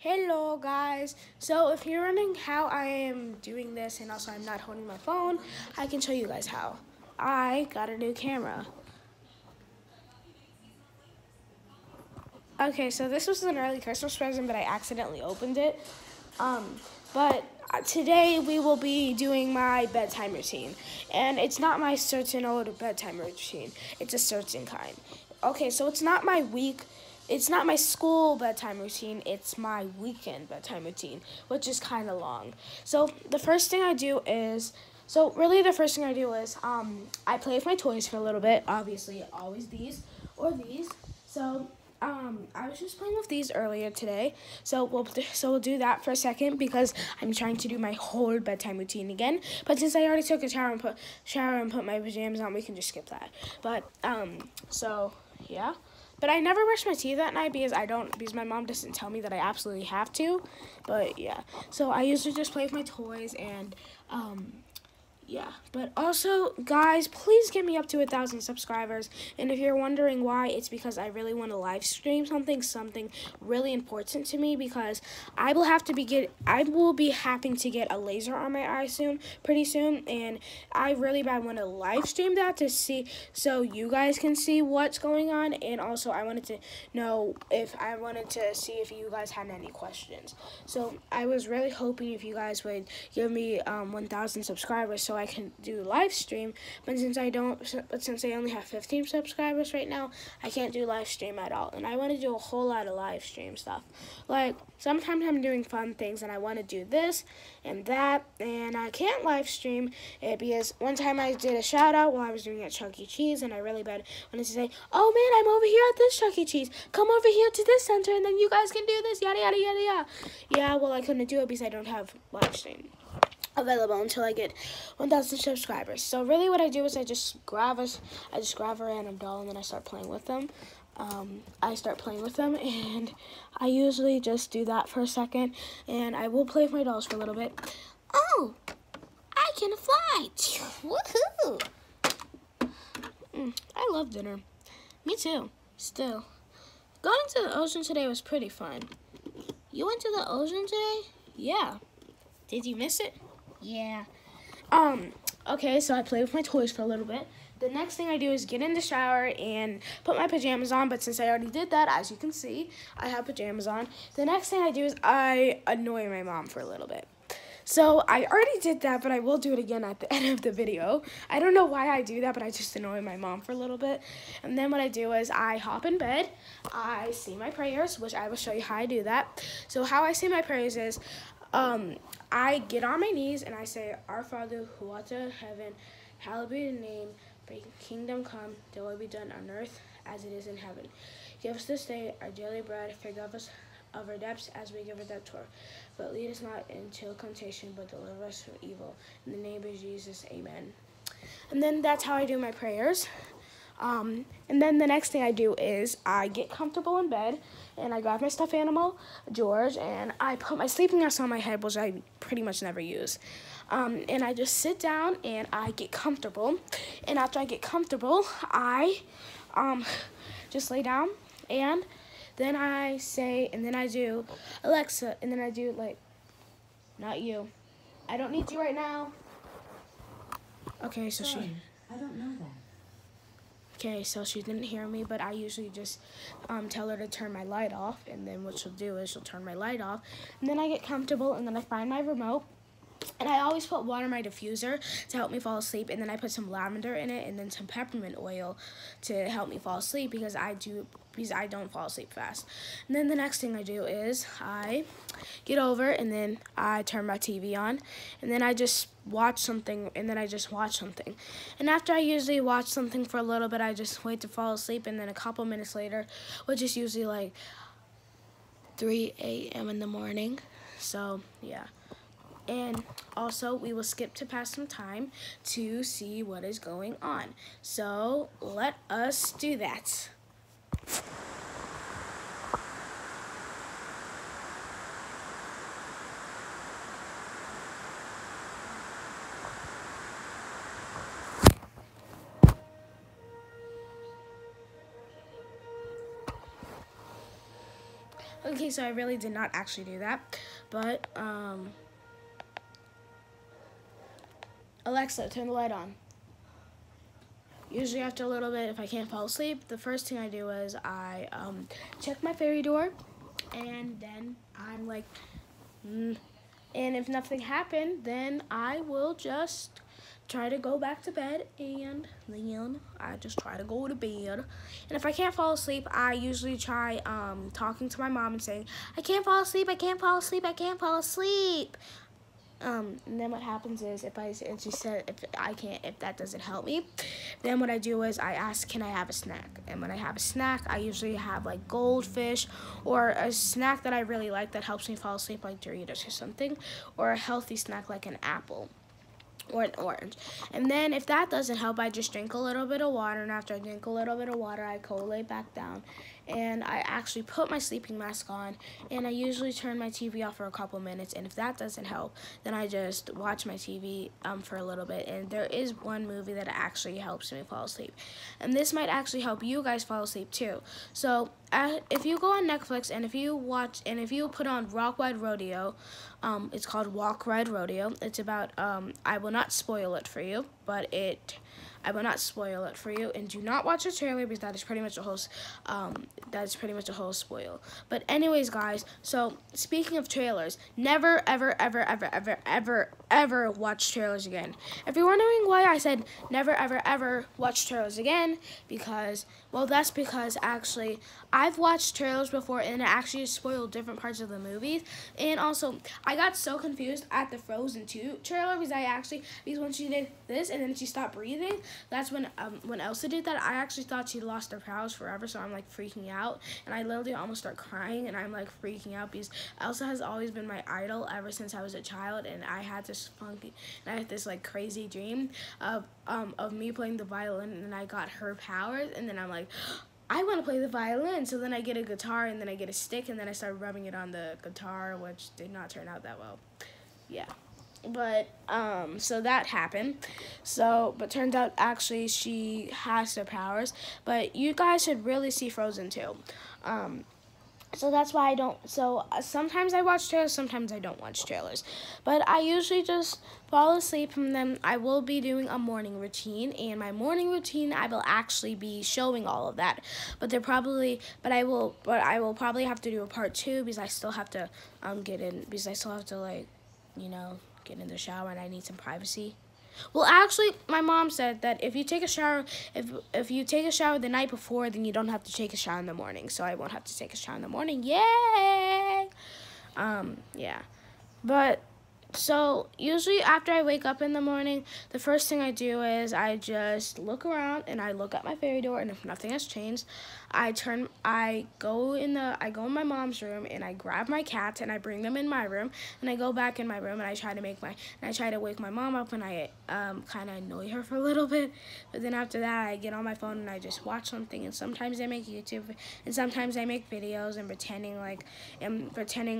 Hello guys, so if you're wondering how I am doing this and also I'm not holding my phone, I can show you guys how. I got a new camera. Okay, so this was an early Christmas present, but I accidentally opened it. But today we will be doing my bedtime routine. And it's not my certain old bedtime routine, it's a certain kind. Okay, so it's not my school bedtime routine, it's my weekend bedtime routine, which is kind of long. So the first thing I do is, I play with my toys for a little bit. Obviously, always these or these. So I was just playing with these earlier today, so we'll do that for a second because I'm trying to do my whole bedtime routine again. But since I already took a shower and put my pajamas on, we can just skip that. But so yeah. But I never brush my teeth at night because my mom doesn't tell me that I absolutely have to. But yeah, so I usually just play with my toys and yeah, but also, guys, please get me up to 1,000 subscribers. And if you're wondering why, it's because I really want to live stream something really important to me. Because I will be having to get a laser on my eye pretty soon, and I really bad want to live stream that to see, so you guys can see what's going on. And also, I wanted to see if you guys had any questions. So I was really hoping if you guys would give me 1,000 subscribers so I can do live stream, but since I only have 15 subscribers right now, I can't do live stream at all. And I want to do a whole lot of live stream stuff. Like sometimes I'm doing fun things and I want to do this and that, and I can't live stream it because one time I did a shout out while I was doing it at Chuck E. Cheese, and I really bad wanted to say, "Oh man, I'm over here at this Chuck E. Cheese. Come over here to this center, and then you guys can do this, yada yada yada yada." Yeah, well, I couldn't do it because I don't have live stream available until I get 1,000 subscribers. So really what I do is I just grab a random doll and then I start playing with them. And I usually just do that for a second, and I will play with my dolls for a little bit. Oh, I can fly! Woohoo! I love dinner. Me too. Still, going to the ocean today was pretty fun. You went to the ocean today? Yeah. Did you miss it? Yeah. Okay, so I play with my toys for a little bit. The next thing I do is get in the shower and put my pajamas on, but since I already did that, as you can see, I have pajamas on. The next thing I do is I annoy my mom for a little bit. So I already did that, but I will do it again at the end of the video. I don't know why I do that, but I just annoy my mom for a little bit. And then what I do is I hop in bed, I say my prayers, which I will show you how I do that. So how I say my prayers is, I get on my knees and I say, "Our Father who art in heaven, hallowed be your name. May your kingdom come, thy will be done on earth as it is in heaven. Give us this day our daily bread. Forgive us of our debts as we give our debtors. But lead us not into temptation, but deliver us from evil. In the name of Jesus, amen." And then that's how I do my prayers. And then the next thing I do is I get comfortable in bed and I grab my stuffed animal, George, and I put my sleeping mask on my head, which I pretty much never use. And I just sit down and I get comfortable. And after I get comfortable, I just lay down, and then I say, and then I do, "Alexa," and then I do like, "Not you. I don't need you right now." Okay, so I don't know that. Okay, so she didn't hear me, but I usually just tell her to turn my light off, and then what she'll do is she'll turn my light off, and then I get comfortable, and then I find my remote, and I always put water in my diffuser to help me fall asleep, and then I put some lavender in it, and then some peppermint oil to help me fall asleep because I don't fall asleep fast. And then the next thing I do is I get over, and then I turn my TV on, and then I just watch something, and after I usually watch something for a little bit, I just wait to fall asleep, and then a couple minutes later, which is usually like 3 a.m. in the morning. So yeah. And also, we will skip to pass some time to see what is going on. So let us do that. Okay, so I really did not actually do that, but Alexa, turn the light on. Usually after a little bit, if I can't fall asleep, the first thing I do is I check my fairy door, and then I'm like, and if nothing happened, then I will just try to go back to bed, and then I just try to go to bed. And if I can't fall asleep, I usually try talking to my mom and saying, I can't fall asleep, I can't fall asleep, I can't fall asleep. And then what happens is if she said if that doesn't help me, then what I do is I ask, can I have a snack? And when I have a snack, I usually have like goldfish or a snack that I really like that helps me fall asleep, like Doritos or something, or a healthy snack like an apple or an orange. And then if that doesn't help, I just drink a little bit of water, and after I drink a little bit of water, I go lay back down, and I actually put my sleeping mask on, and I usually turn my TV off for a couple minutes, and if that doesn't help, then I just watch my TV for a little bit. And there is one movie that actually helps me fall asleep, and this might actually help you guys fall asleep too. So if you go on Netflix and if you put on Rock Ride Rodeo, it's called Walk Ride Rodeo. It's about I will not spoil it for you, but I will not spoil it for you, and do not watch the trailer because that is pretty much a whole spoil. But anyways, guys, so speaking of trailers, never ever ever ever ever ever ever watch trailers again. If you're wondering why I said never ever ever watch trailers again, because that's because actually I've watched trailers before and it actually spoiled different parts of the movies. And also I got so confused at the Frozen 2 trailer because when she did this and then she stopped breathing, that's when Elsa did that. I actually thought she lost her powers forever, so I'm like freaking out, and I literally almost start crying, and I'm like freaking out because Elsa has always been my idol ever since I was a child, and I had this like crazy dream of me playing the violin, and then I got her powers, and then I'm like, I want to play the violin. So then I get a guitar, and then I get a stick, and then I start rubbing it on the guitar, which did not turn out that well. Yeah. But so that happened. But turns out actually she has her powers. But you guys should really see Frozen 2. So that's why I don't. So sometimes I watch trailers, sometimes I don't watch trailers. But I usually just fall asleep, and then I will be doing a morning routine. And my morning routine, I will actually be showing all of that. But I will probably have to do a part 2 because I still have to get in the shower, and I need some privacy. Well, actually, my mom said that if you take a shower, if you take a shower the night before, then you don't have to take a shower in the morning. So I won't have to take a shower in the morning. Yay! Yeah. But so usually after I wake up in the morning, the first thing I do is I just look around and I look at my fairy door, and if nothing has changed, I go in my mom's room and I grab my cats and I bring them in my room, and I go back in my room and I try to wake my mom up, and I kind of annoy her for a little bit. But then after that, I get on my phone and I just watch something, and sometimes I make YouTube, and sometimes I make videos and pretending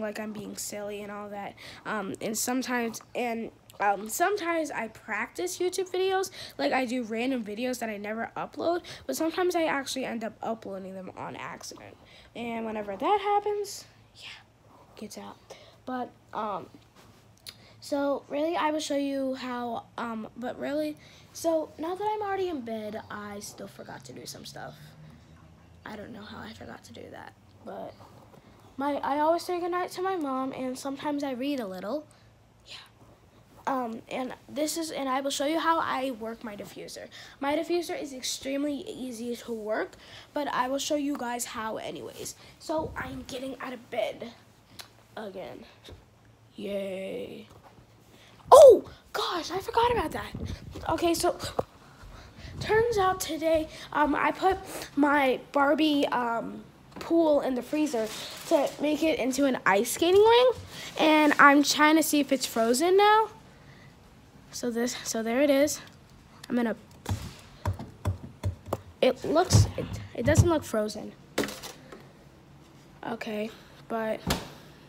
like I'm being silly and all that. And sometimes I practice YouTube videos, like I do random videos that I never upload, but sometimes I actually end up uploading them on accident. And whenever that happens, yeah, gets out. But, so really I will show you how, so now that I'm already in bed, I still forgot to do some stuff. I don't know how I forgot to do that, but I always say goodnight to my mom, and sometimes I read a little. And I will show you how I work my diffuser. My diffuser is extremely easy to work, but I will show you guys how anyways. So I'm getting out of bed again. Yay. Oh, gosh, I forgot about that. Okay, so turns out today, I put my Barbie, pool in the freezer to make it into an ice skating ring, and I'm trying to see if it's frozen now. So there it is. It doesn't look frozen. Okay,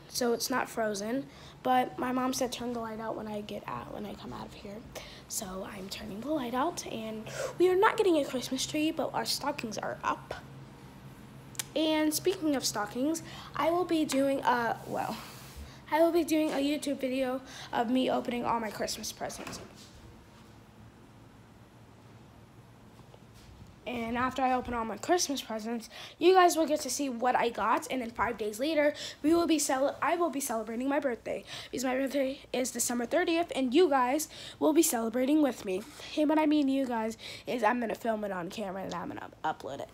so it's not frozen, but my mom said turn the light out when I come out of here. So I'm turning the light out, and we are not getting a Christmas tree, but our stockings are up. And speaking of stockings, I will be doing a YouTube video of me opening all my Christmas presents. And after I open all my Christmas presents, you guys will get to see what I got. And then 5 days later, I will be celebrating my birthday. Because my birthday is December 30th, and you guys will be celebrating with me. And what I mean you guys is I'm going to film it on camera and I'm going to upload it.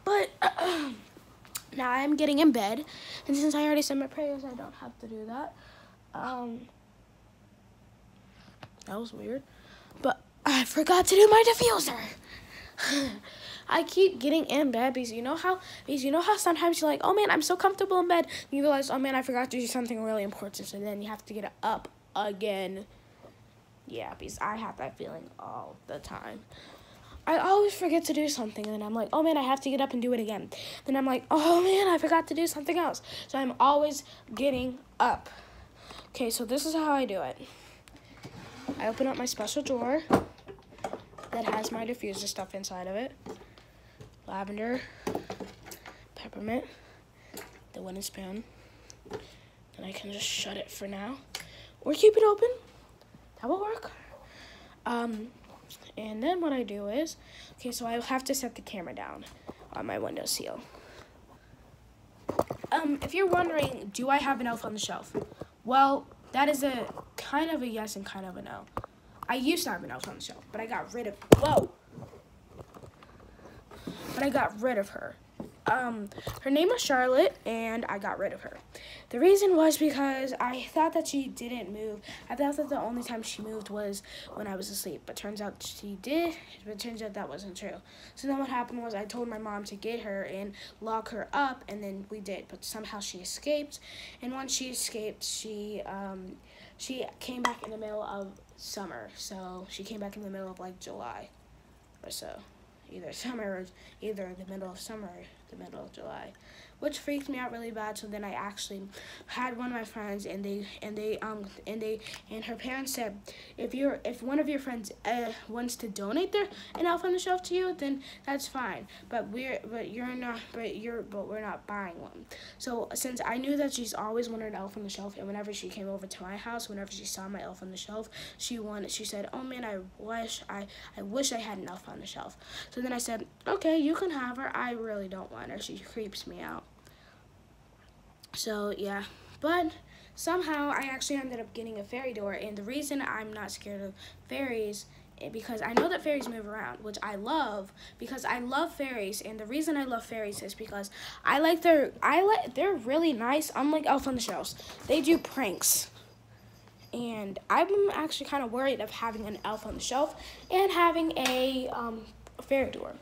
But now I'm getting in bed. And since I already said my prayers, I don't have to do that. That was weird. But I forgot to do my diffuser. I keep getting in bed because you know how sometimes you're like, oh man, I'm so comfortable in bed, and you realize, oh man, I forgot to do something really important, so then you have to get up again. Yeah, because I have that feeling all the time. I always forget to do something, and then I'm like, oh man, I have to get up and do it again. Then I'm like, oh man, I forgot to do something else. So I'm always getting up. Okay, so this is how I do it. I open up my special drawer that has my diffuser stuff inside of it. Lavender, peppermint, the wooden spoon. And I can just shut it for now. Or keep it open. That will work. And then what I do is, okay, so I have to set the camera down on my windowsill. If you're wondering, do I have an elf on the shelf? Well, that is a kind of a yes and kind of a no. I used to have an elf on the shelf, but I got rid of her. Her name was Charlotte, and I got rid of her. The reason was because I thought that she didn't move. I thought that the only time she moved was when I was asleep, but turns out she did, but turns out that wasn't true. So then what happened was I told my mom to get her and lock her up, and then we did, but somehow she escaped, and once she escaped, she came back in the middle of summer, so she came back in the middle of like July or so. Either the middle of summer or the middle of July, which freaked me out really bad. So then I actually had one of my friends, and her parents said, if one of your friends wants to donate an elf on the shelf to you, then that's fine. But we're not buying one. So since I knew that she's always wanted an elf on the shelf, and whenever she came over to my house, whenever she saw my elf on the shelf, she said, oh man, I wish I had an elf on the shelf. So then I said, okay, you can have her. I really don't want her. She creeps me out. So yeah, but somehow I actually ended up getting a fairy door, and the reason I'm not scared of fairies is because I know that fairies move around, which I love, because I love fairies, and the reason I love fairies is because they're really nice. Unlike Elf on the Shelf, they do pranks. And I'm actually kind of worried of having an elf on the shelf and having a fairy door.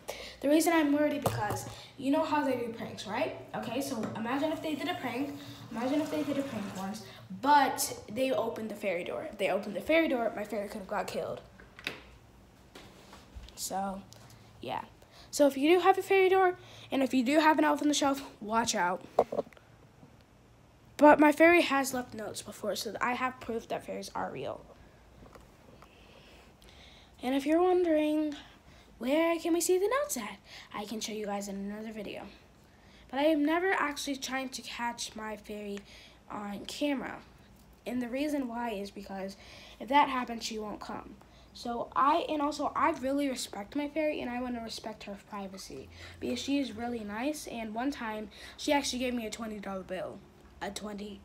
The reason I'm worried is because you know how they do pranks, right? Okay, so imagine if they did a prank. Imagine if they did a prank once, but they opened the fairy door. If they opened the fairy door, my fairy could have got killed. So, yeah. So if you do have a fairy door, and if you do have an elf on the shelf, watch out. But my fairy has left notes before, so I have proof that fairies are real. And if you're wondering, where can we see the notes at? I can show you guys in another video. But I am never actually trying to catch my fairy on camera. And the reason why is because if that happens, she won't come. So I really respect my fairy, and I want to respect her privacy because she is really nice. And one time, she actually gave me a $20 bill. A $20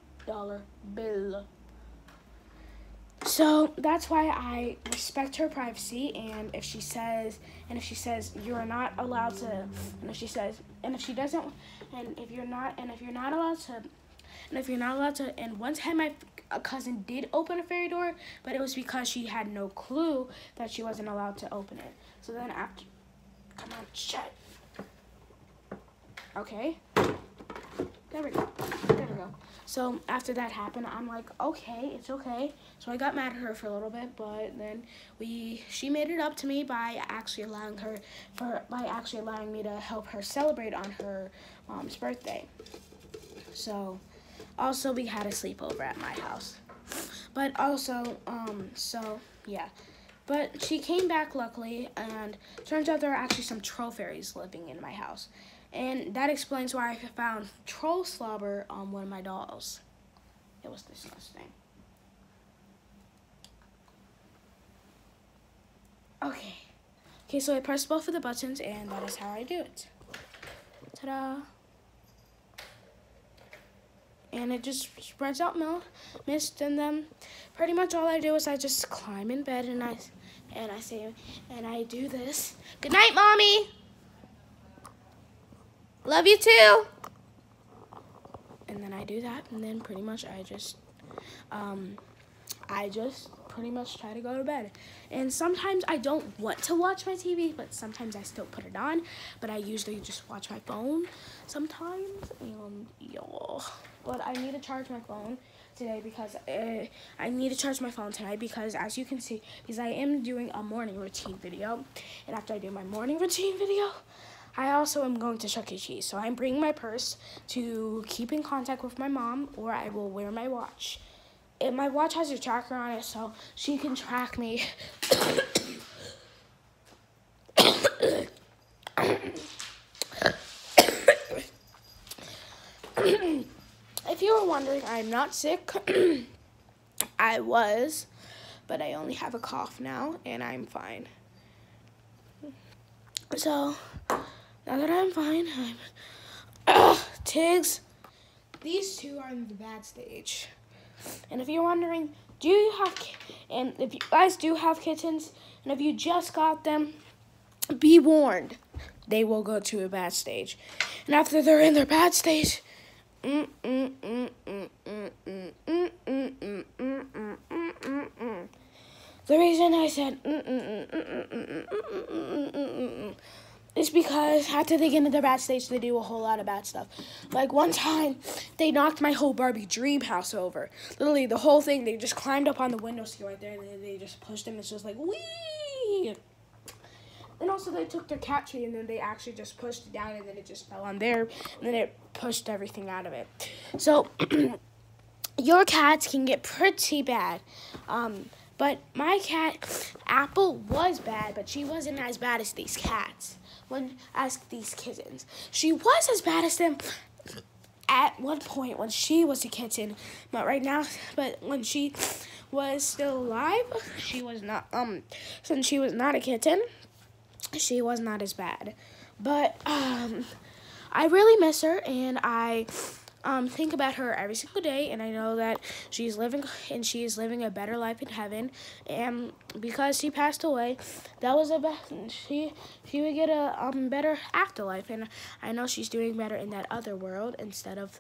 bill. So that's why I respect her privacy, and if she says you're not allowed to, and if you're not allowed to, and one time my cousin did open a fairy door, but it was because she had no clue that she wasn't allowed to open it. So then after, come on, shut. Okay. There we go. So after that happened, I'm like, okay, it's okay. So I got mad at her for a little bit, but then she made it up to me by actually allowing me to help her celebrate on her mom's birthday. So also we had a sleepover at my house. But also, so yeah. But she came back luckily, and turns out there are actually some troll fairies living in my house. And that explains why I found troll slobber on one of my dolls. It was disgusting. Okay. Okay, so I press both of the buttons, and that is how I do it. Ta-da. And it just spreads out mist, and then pretty much all I do is I just climb in bed, and I do this. Good night, Mommy. Love you too. And then I do that, and then pretty much I just pretty much try to go to bed. And sometimes I don't want to watch my TV, but sometimes I still put it on. But I usually just watch my phone sometimes. Yeah. But I need to charge my phone today because as you can see, because I am doing a morning routine video. And after I do my morning routine video, I also am going to Chuck E. Cheese. So I'm bringing my purse to keep in contact with my mom, or I will wear my watch. My watch has a tracker on it, so she can track me. If you were wondering, I'm not sick. I was, but I only have a cough now, and I'm fine. So, now that I'm fine, Tiggs, these two are in the bad stage. And if you're wondering, if you guys do have kittens, and if you just got them, be warned, they will go to a bad stage. And after they're in their bad stage, the reason I said is because after they get into their bad stage, they do a whole lot of bad stuff. Like one time, they knocked my whole Barbie dream house over. Literally, the whole thing, they just climbed up on the windowsill right there, and then they just pushed him. It's just like, whee! And also, they took their cat tree, and then they actually just pushed it down, and then it just fell on there, and then it pushed everything out of it. So, your cats can get pretty bad. But my cat, Apple, was bad, but she wasn't as bad as these cats. As these kittens. She was as bad as them at one point when she was a kitten, but when she was still alive, she was not, since she was not a kitten, she was not as bad. But, I really miss her, and I think about her every single day, and I know that she is living a better life in heaven. And because she passed away, that was she would get a better afterlife, and I know she's doing better in that other world instead of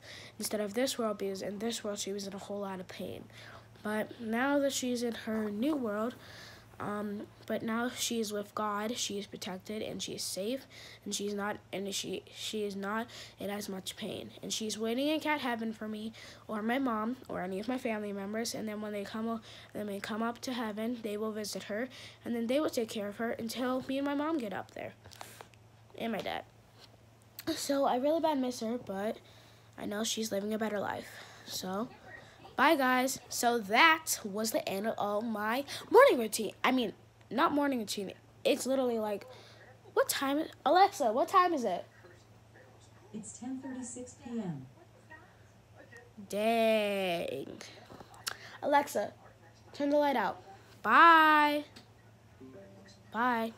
this world, because in this world she was in a whole lot of pain. But now that she's in her new world, but now she is with God, she is protected, and she is safe, and she is not in as much pain. And she's waiting in cat heaven for me, or my mom, or any of my family members. And then when they come up to heaven, they will visit her, and then they will take care of her until me and my mom get up there, and my dad. So I really bad miss her, but I know she's living a better life. So bye, guys. So that was the end of my morning routine. I mean, not morning routine. It's literally like, what time? Alexa, what time is it? It's 10:36 p.m. Dang. Alexa, turn the light out. Bye. Bye.